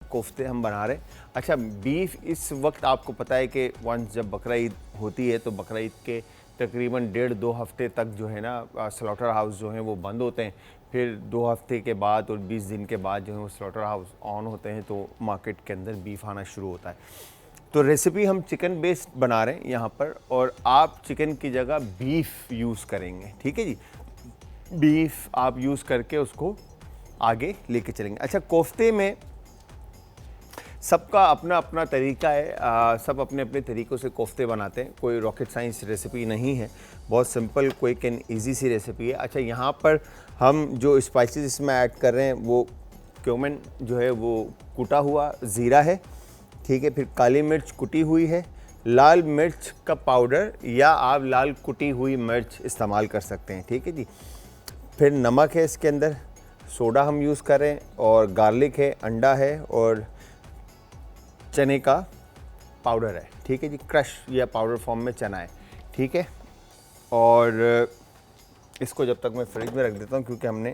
कोफ्ते हम बना रहे हैं। अच्छा, बीफ इस वक्त आपको पता है कि वंस जब बकरा ईद होती है तो बकरा ईद के तकरीबन 1.5-2 हफ्ते तक जो है ना स्लॉटर हाउस जो हैं वो बंद होते हैं। फिर 2 हफ्ते के बाद और 20 दिन के बाद जो है वो स्लॉटर हाउस ऑन होते हैं, तो मार्केट के अंदर बीफ आना शुरू होता है। तो रेसिपी हम चिकन बेस्ड बना रहे हैं यहाँ पर, और आप चिकन की जगह बीफ यूज़ करेंगे, ठीक है जी। बीफ आप यूज़ करके उसको आगे लेके चलेंगे। अच्छा, कोफ्ते में सबका अपना अपना तरीका है, सब अपने अपने तरीक़ों से कोफ्ते बनाते हैं। कोई रॉकेट साइंस रेसिपी नहीं है, बहुत सिंपल क्विक एंड इजी सी रेसिपी है। अच्छा, यहाँ पर हम जो स्पाइसेस इसमें ऐड कर रहे हैं वो क्यूमिन जो है वो कुटा हुआ ज़ीरा है, ठीक है। फिर काली मिर्च कुटी हुई है, लाल मिर्च का पाउडर या आप लाल कुटी हुई मिर्च इस्तेमाल कर सकते हैं, ठीक है जी। फिर नमक है इसके अंदर, सोडा हम यूज़ कर रहे हैं, और गार्लिक है, अंडा है, और चने का पाउडर है, ठीक है जी। क्रश या पाउडर फॉर्म में चना है, ठीक है। और इसको जब तक मैं फ्रिज में रख देता हूँ, क्योंकि हमने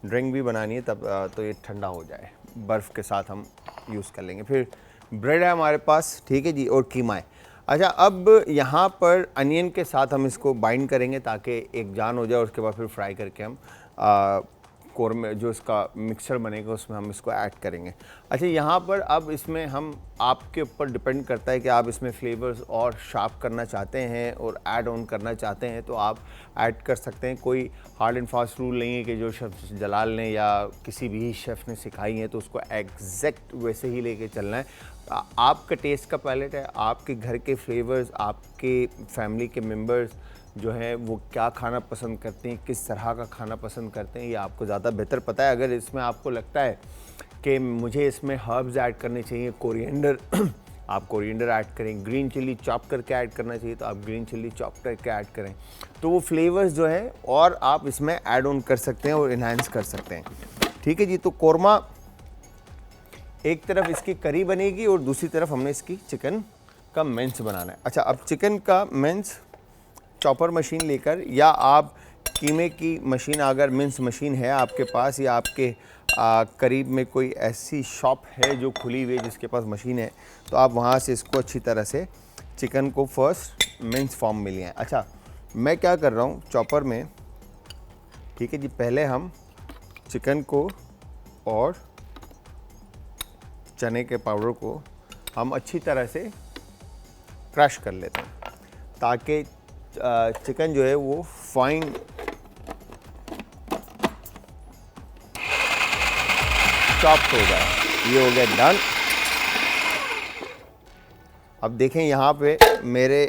ड्रिंक भी बनानी है तब तो ये ठंडा हो जाए, बर्फ़ के साथ हम यूज़ कर लेंगे। फिर ब्रेड है हमारे पास, ठीक है जी, और कीमा है। अच्छा, अब यहाँ पर अनियन के साथ हम इसको बाइंड करेंगे ताकि एक जान हो जाए, और उसके बाद फिर फ्राई करके हम कोरमे जो इसका मिक्सचर बनेगा उसमें हम इसको ऐड करेंगे। अच्छा, यहाँ पर अब इसमें हम आपके ऊपर डिपेंड करता है कि आप इसमें फ्लेवर्स और शार्प करना चाहते हैं और ऐड ऑन करना चाहते हैं तो आप ऐड कर सकते हैं। कोई हार्ड एंड फास्ट रूल नहीं है कि जो शेफ़ जलाल ने या किसी भी शेफ़ ने सिखाई है तो उसको एग्जैक्ट वैसे ही लेके चलना है। आपका टेस्ट का पैलेट है, आपके घर के फ्लेवर्स, आपके फैमिली के मेम्बर्स जो हैं वो क्या खाना पसंद करते हैं, किस तरह का खाना पसंद करते हैं, ये आपको ज़्यादा बेहतर पता है। अगर इसमें आपको लगता है कि मुझे इसमें हर्ब्स ऐड करने चाहिए, कोरिएंडर आप कोरिएंडर ऐड करें, ग्रीन चिल्ली चॉप करके ऐड करना चाहिए तो आप ग्रीन चिल्ली चॉप करके ऐड करें, तो वो फ्लेवर्स जो है और आप इसमें ऐड ऑन कर सकते हैं और इन्हांस कर सकते हैं, ठीक है जी। तो कोरमा एक तरफ इसकी करी बनेगी और दूसरी तरफ हमने इसकी चिकन का मिंस बनाना है। अच्छा, अब चिकन का मिंस चॉपर मशीन लेकर, या आप कीमे की मशीन, अगर मिंस मशीन है आपके पास या आपके करीब में कोई ऐसी शॉप है जो खुली हुई है जिसके पास मशीन है, तो आप वहाँ से इसको अच्छी तरह से चिकन को फर्स्ट मिंस फॉर्म में लिया है। अच्छा, मैं क्या कर रहा हूँ चॉपर में, ठीक है जी, पहले हम चिकन को और चने के पाउडर को हम अच्छी तरह से क्रश कर लेते हैं ताकि चिकन जो है वो फाइन चॉप्ड हो जाए। ये हो गया डन। अब देखें यहाँ पे मेरे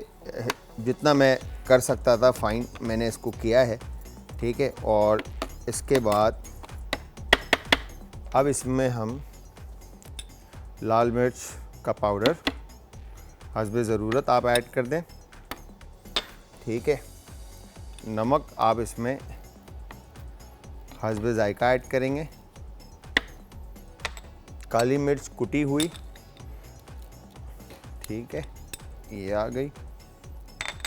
जितना मैं कर सकता था फाइन मैंने इसको किया है, ठीक है। और इसके बाद अब इसमें हम लाल मिर्च का पाउडर हस्बे ज़रूरत आप ऐड कर दें, ठीक है। नमक आप इसमें हस्बे ज़ायका ऐड करेंगे, काली मिर्च कुटी हुई, ठीक है, ये आ गई।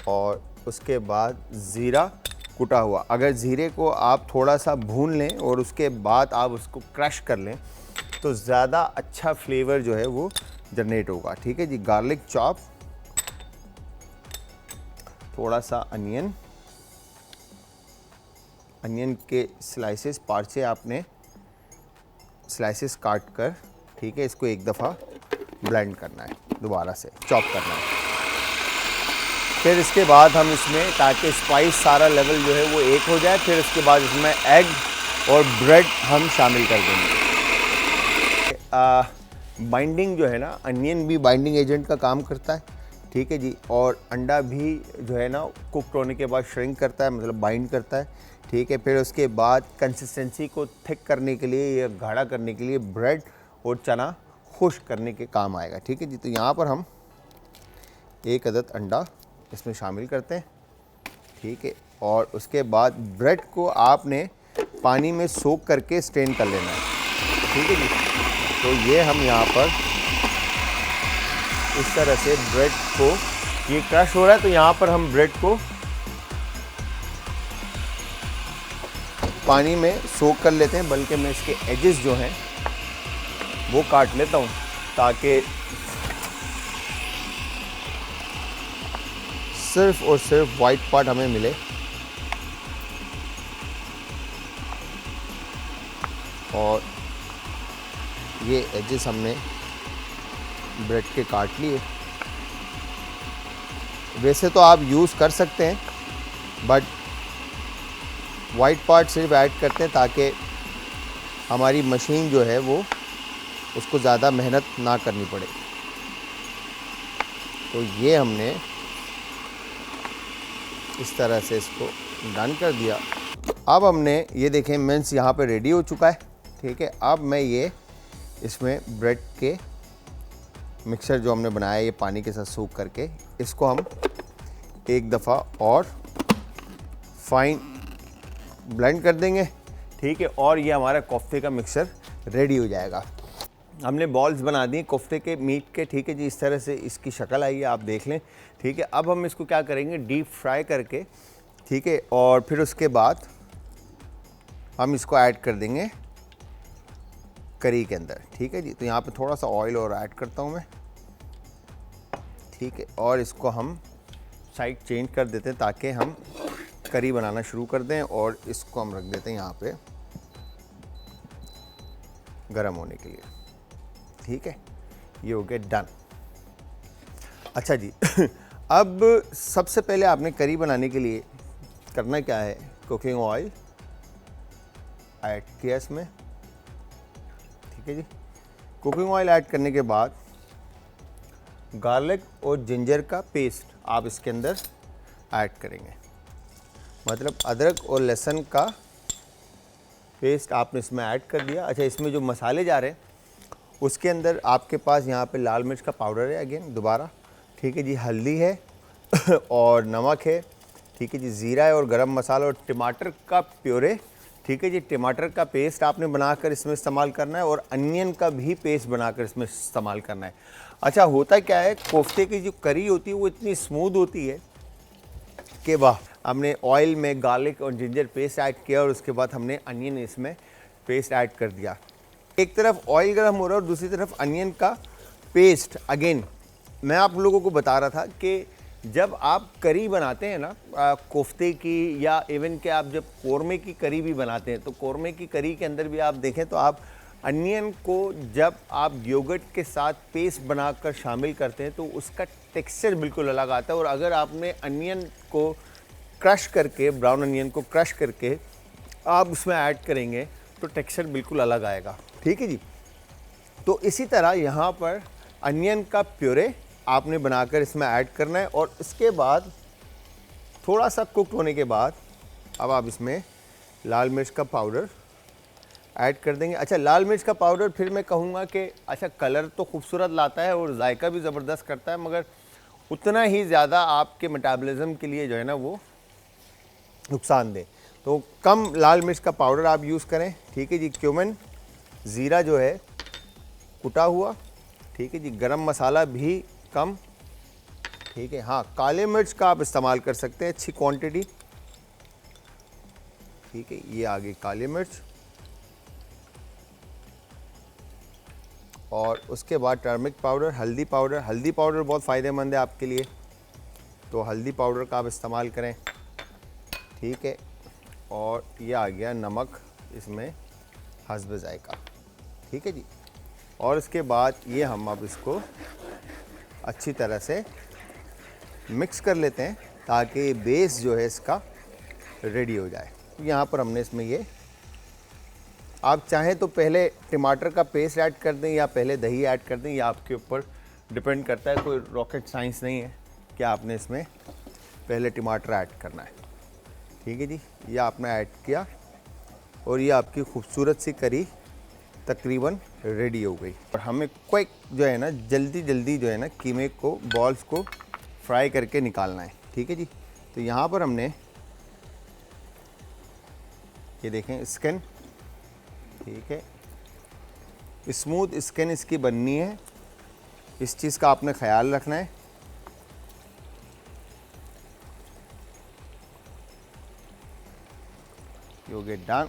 और उसके बाद ज़ीरा कुटा हुआ, अगर ज़ीरे को आप थोड़ा सा भून लें और उसके बाद आप उसको क्रश कर लें तो ज़्यादा अच्छा फ्लेवर जो है वो जनरेट होगा, ठीक है जी। गार्लिक चॉप, थोड़ा सा अनियन के स्लाइसेस पार्ट से आपने स्लाइसेस काट कर, ठीक है, इसको एक दफ़ा ब्लेंड करना है, दोबारा से चॉप करना है। फिर इसके बाद हम इसमें, ताकि स्पाइस सारा लेवल जो है वो एक हो जाए, फिर इसके बाद इसमें एग और ब्रेड हम शामिल कर देंगे। बाइंडिंग जो है ना, अनियन भी बाइंडिंग एजेंट का काम करता है, ठीक है जी। और अंडा भी जो है ना कुक होने के बाद श्रिंक करता है, मतलब बाइंड करता है, ठीक है। फिर उसके बाद कंसिस्टेंसी को थिक करने के लिए या गाढ़ा करने के लिए ब्रेड और चना खुश्क करने के काम आएगा, ठीक है जी। तो यहाँ पर हम एक अदद अंडा इसमें शामिल करते हैं, ठीक है। और उसके बाद ब्रेड को आपने पानी में सोक करके स्ट्रेन कर लेना है, ठीक है जी। तो ये हम यहाँ पर इस तरह से ब्रेड को, ये क्रश हो रहा है तो यहाँ पर हम ब्रेड को पानी में सोक कर लेते हैं, बल्कि मैं इसके एजेस जो हैं वो काट लेता हूँ ताकि सिर्फ और सिर्फ वाइट पार्ट हमें मिले। और ये एजेस हमने ब्रेड के काट लिए। वैसे तो आप यूज़ कर सकते हैं, बट वाइट पार्ट सिर्फ ऐड करते हैं ताकि हमारी मशीन जो है वो उसको ज़्यादा मेहनत ना करनी पड़े। तो ये हमने इस तरह से इसको डन कर दिया। अब हमने ये देखें मिन्स यहाँ पे रेडी हो चुका है, ठीक है। अब मैं ये इसमें ब्रेड के मिक्सचर जो हमने बनाया है ये पानी के साथ सूख करके इसको हम एक दफ़ा और फाइन ब्लेंड कर देंगे, ठीक है। और ये हमारा कोफ्ते का मिक्सचर रेडी हो जाएगा। हमने बॉल्स बना दी कोफ्ते के मीट के, ठीक है जी। इस तरह से इसकी शक्ल आई है, आप देख लें, ठीक है। अब हम इसको क्या करेंगे, डीप फ्राई करके, ठीक है। और फिर उसके बाद हम इसको ऐड कर देंगे करी के अंदर, ठीक है जी। तो यहाँ पे थोड़ा सा ऑयल और ऐड करता हूँ मैं, ठीक है। और इसको हम साइड चेंज कर देते हैं ताकि हम करी बनाना शुरू कर दें। और इसको हम रख देते हैं यहाँ पे गरम होने के लिए, ठीक है। ये हो गया डन। अच्छा जी अब सबसे पहले आपने करी बनाने के लिए करना क्या है, कुकिंग ऑयल ऐड किया इसमें, ठीक है जी। कुकिंग ऑयल ऐड करने के बाद गार्लिक और जिंजर का पेस्ट आप इसके अंदर ऐड करेंगे, मतलब अदरक और लहसुन का पेस्ट आपने इसमें ऐड कर दिया। अच्छा, इसमें जो मसाले जा रहे हैं उसके अंदर आपके पास यहाँ पे लाल मिर्च का पाउडर है, अगेन दोबारा, ठीक है जी। हल्दी है और नमक है, ठीक है जी। ज़ीरा है और गरम मसाला और टमाटर का प्योरे, ठीक है जी। टमाटर का पेस्ट आपने बनाकर इसमें इस्तेमाल करना है और अनियन का भी पेस्ट बनाकर इसमें इस्तेमाल करना है। अच्छा, होता क्या है, कोफ्ते की जो करी होती है वो इतनी स्मूथ होती है कि वाह। हमने ऑयल में गार्लिक और जिंजर पेस्ट ऐड किया और उसके बाद हमने अनियन इसमें पेस्ट ऐड कर दिया। एक तरफ ऑयल गर्म हो रहा है और दूसरी तरफ अनियन का पेस्ट। अगेन मैं आप लोगों को बता रहा था कि जब आप करी बनाते हैं ना कोफ्ते की, या इवन कि आप जब कौरमे की करी भी बनाते हैं, तो कौरमे की करी के अंदर भी आप देखें तो आप अनियन को जब आप योगर्ट के साथ पेस्ट बनाकर शामिल करते हैं तो उसका टेक्सचर बिल्कुल अलग आता है। और अगर आपने अनियन को क्रश करके, ब्राउन अनियन को क्रश करके आप उसमें ऐड करेंगे तो टेक्सचर बिल्कुल अलग आएगा, ठीक है जी। तो इसी तरह यहाँ पर अनियन का प्योरे आपने बनाकर इसमें ऐड करना है। और इसके बाद थोड़ा सा कुक होने के बाद अब आप इसमें लाल मिर्च का पाउडर ऐड कर देंगे। अच्छा, लाल मिर्च का पाउडर फिर मैं कहूँगा कि अच्छा कलर तो खूबसूरत लाता है और जायका भी ज़बरदस्त करता है, मगर उतना ही ज़्यादा आपके मेटाबॉलिज्म के लिए जो है ना वो नुकसानदेह। तो कम लाल मिर्च का पाउडर आप यूज़ करें, ठीक है जी। क्यूमिन, ज़ीरा जो है कुटा हुआ, ठीक है जी। गरम मसाला भी कम, ठीक है। हाँ, काले मिर्च का आप इस्तेमाल कर सकते हैं अच्छी क्वांटिटी, ठीक है। ये आ गई काली मिर्च। और उसके बाद टर्मरिक पाउडर, हल्दी पाउडर। हल्दी पाउडर बहुत फ़ायदेमंद है आपके लिए, तो हल्दी पाउडर का आप इस्तेमाल करें, ठीक है। और ये आ गया नमक इसमें हस्ब जायका, ठीक है जी। और इसके बाद ये हम अब इसको अच्छी तरह से मिक्स कर लेते हैं ताकि बेस जो है इसका रेडी हो जाए। यहाँ पर हमने इसमें ये, आप चाहें तो पहले टमाटर का पेस्ट ऐड कर दें या पहले दही ऐड कर दें, या आपके ऊपर डिपेंड करता है। कोई रॉकेट साइंस नहीं है कि आपने इसमें पहले टमाटर ऐड करना है, ठीक है जी। ये आपने ऐड किया और ये आपकी खूबसूरत सी करी तकरीबन रेडी हो गई। और हमें क्विक जो है ना, जल्दी जल्दी जो है ना कीमे को, बॉल्स को फ्राई करके निकालना है, ठीक है जी। तो यहाँ पर हमने ये देखें स्किन, ठीक है। स्मूथ स्किन इसकी बननी है, इस चीज़ का आपने ख्याल रखना है। You get done.